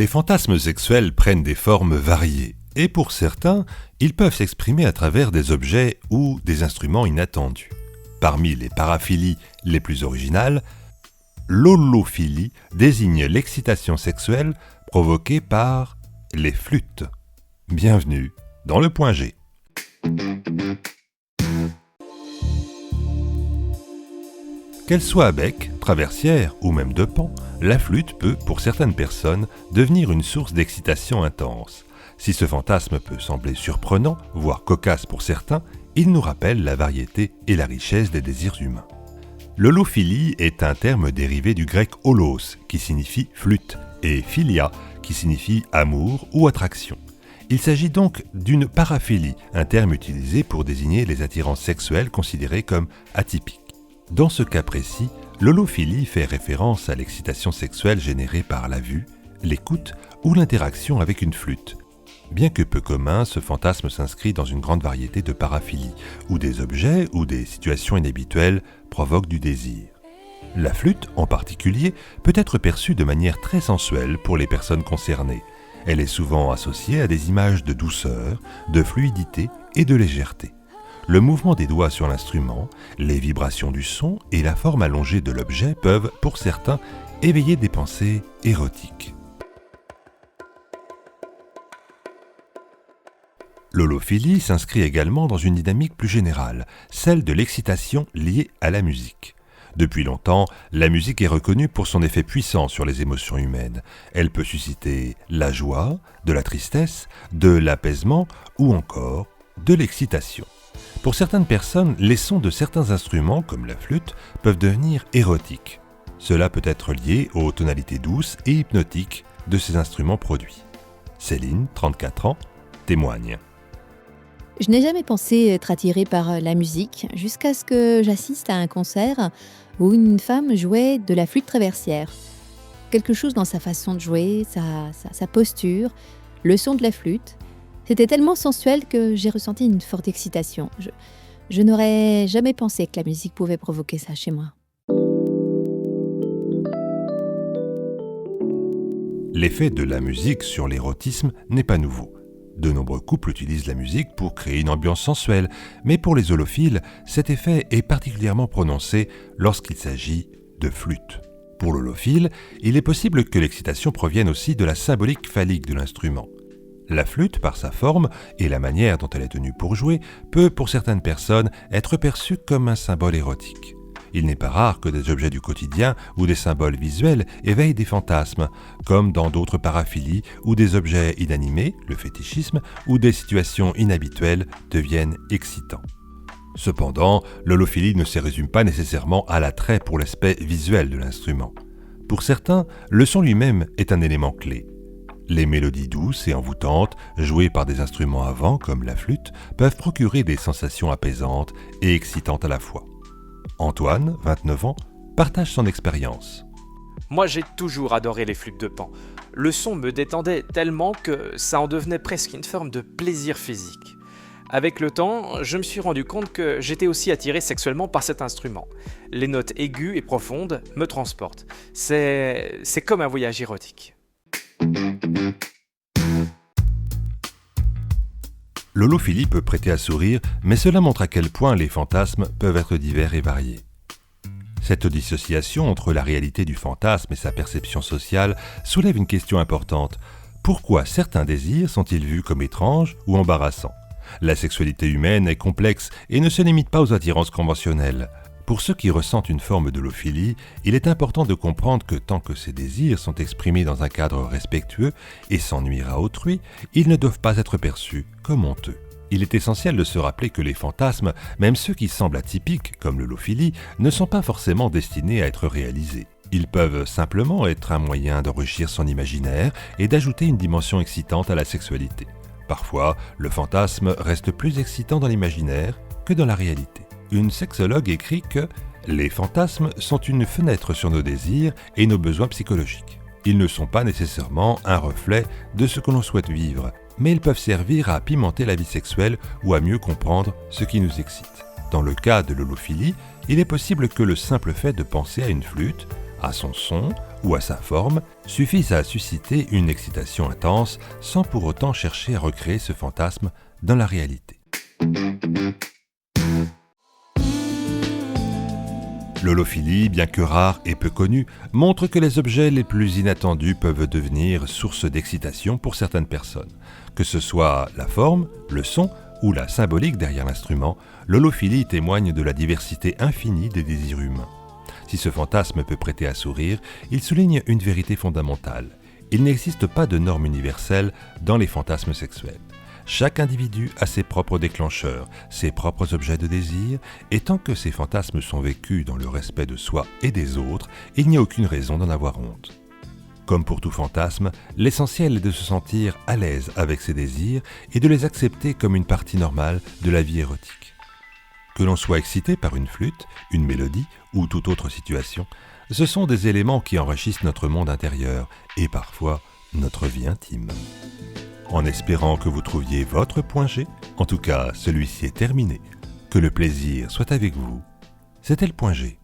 Les fantasmes sexuels prennent des formes variées, et pour certains, ils peuvent s'exprimer à travers des objets ou des instruments inattendus. Parmi les paraphilies les plus originales, l'holophilie désigne l'excitation sexuelle provoquée par les flûtes. Bienvenue dans le point G. Qu'elle soit à bec, traversière ou même de pan, la flûte peut, pour certaines personnes, devenir une source d'excitation intense. Si ce fantasme peut sembler surprenant, voire cocasse pour certains, il nous rappelle la variété et la richesse des désirs humains. L'holophilie est un terme dérivé du grec holos, qui signifie flûte, et philia, qui signifie amour ou attraction. Il s'agit donc d'une paraphilie, un terme utilisé pour désigner les attirances sexuelles considérées comme atypiques. Dans ce cas précis, l'holophilie fait référence à l'excitation sexuelle générée par la vue, l'écoute ou l'interaction avec une flûte. Bien que peu commun, ce fantasme s'inscrit dans une grande variété de paraphilies, où des objets ou des situations inhabituelles provoquent du désir. La flûte, en particulier, peut être perçue de manière très sensuelle pour les personnes concernées. Elle est souvent associée à des images de douceur, de fluidité et de légèreté. Le mouvement des doigts sur l'instrument, les vibrations du son et la forme allongée de l'objet peuvent, pour certains, éveiller des pensées érotiques. L'holophilie s'inscrit également dans une dynamique plus générale, celle de l'excitation liée à la musique. Depuis longtemps, la musique est reconnue pour son effet puissant sur les émotions humaines. Elle peut susciter la joie, de la tristesse, de l'apaisement ou encore de l'excitation. Pour certaines personnes, les sons de certains instruments, comme la flûte, peuvent devenir érotiques. Cela peut être lié aux tonalités douces et hypnotiques de ces instruments produits. Céline, 34 ans, témoigne. Je n'ai jamais pensé être attirée par la musique jusqu'à ce que j'assiste à un concert où une femme jouait de la flûte traversière. Quelque chose dans sa façon de jouer, sa posture, le son de la flûte. C'était tellement sensuel que j'ai ressenti une forte excitation. Je n'aurais jamais pensé que la musique pouvait provoquer ça chez moi. L'effet de la musique sur l'érotisme n'est pas nouveau. De nombreux couples utilisent la musique pour créer une ambiance sensuelle, mais pour les holophiles, cet effet est particulièrement prononcé lorsqu'il s'agit de flûte. Pour l'holophile, il est possible que l'excitation provienne aussi de la symbolique phallique de l'instrument. La flûte, par sa forme et la manière dont elle est tenue pour jouer, peut, pour certaines personnes, être perçue comme un symbole érotique. Il n'est pas rare que des objets du quotidien ou des symboles visuels éveillent des fantasmes, comme dans d'autres paraphilies où des objets inanimés, le fétichisme, ou des situations inhabituelles deviennent excitants. Cependant, l'holophilie ne se résume pas nécessairement à l'attrait pour l'aspect visuel de l'instrument. Pour certains, le son lui-même est un élément clé. Les mélodies douces et envoûtantes, jouées par des instruments à vent comme la flûte, peuvent procurer des sensations apaisantes et excitantes à la fois. Antoine, 29 ans, partage son expérience. Moi, j'ai toujours adoré les flûtes de pan. Le son me détendait tellement que ça en devenait presque une forme de plaisir physique. Avec le temps, je me suis rendu compte que j'étais aussi attiré sexuellement par cet instrument. Les notes aiguës et profondes me transportent. C'est comme un voyage érotique. L'holophilie peut prêter à sourire, mais cela montre à quel point les fantasmes peuvent être divers et variés. Cette dissociation entre la réalité du fantasme et sa perception sociale soulève une question importante. Pourquoi certains désirs sont-ils vus comme étranges ou embarrassants ? La sexualité humaine est complexe et ne se limite pas aux attirances conventionnelles. Pour ceux qui ressentent une forme d'holophilie, il est important de comprendre que tant que ces désirs sont exprimés dans un cadre respectueux et sans nuire à autrui, ils ne doivent pas être perçus comme honteux. Il est essentiel de se rappeler que les fantasmes, même ceux qui semblent atypiques, comme l'holophilie, ne sont pas forcément destinés à être réalisés. Ils peuvent simplement être un moyen d'enrichir son imaginaire et d'ajouter une dimension excitante à la sexualité. Parfois, le fantasme reste plus excitant dans l'imaginaire que dans la réalité. Une sexologue écrit que « les fantasmes sont une fenêtre sur nos désirs et nos besoins psychologiques. Ils ne sont pas nécessairement un reflet de ce que l'on souhaite vivre, mais ils peuvent servir à pimenter la vie sexuelle ou à mieux comprendre ce qui nous excite. Dans le cas de l'holophilie, il est possible que le simple fait de penser à une flûte, à son son ou à sa forme suffisent à susciter une excitation intense sans pour autant chercher à recréer ce fantasme dans la réalité. L'holophilie, bien que rare et peu connue, montre que les objets les plus inattendus peuvent devenir source d'excitation pour certaines personnes. Que ce soit la forme, le son ou la symbolique derrière l'instrument, l'holophilie témoigne de la diversité infinie des désirs humains. Si ce fantasme peut prêter à sourire, il souligne une vérité fondamentale. Il n'existe pas de norme universelle dans les fantasmes sexuels. Chaque individu a ses propres déclencheurs, ses propres objets de désir, et tant que ces fantasmes sont vécus dans le respect de soi et des autres, il n'y a aucune raison d'en avoir honte. Comme pour tout fantasme, l'essentiel est de se sentir à l'aise avec ses désirs et de les accepter comme une partie normale de la vie érotique. Que l'on soit excité par une flûte, une mélodie ou toute autre situation, ce sont des éléments qui enrichissent notre monde intérieur et parfois notre vie intime. En espérant que vous trouviez votre point G, en tout cas celui-ci est terminé, que le plaisir soit avec vous. C'était le point G.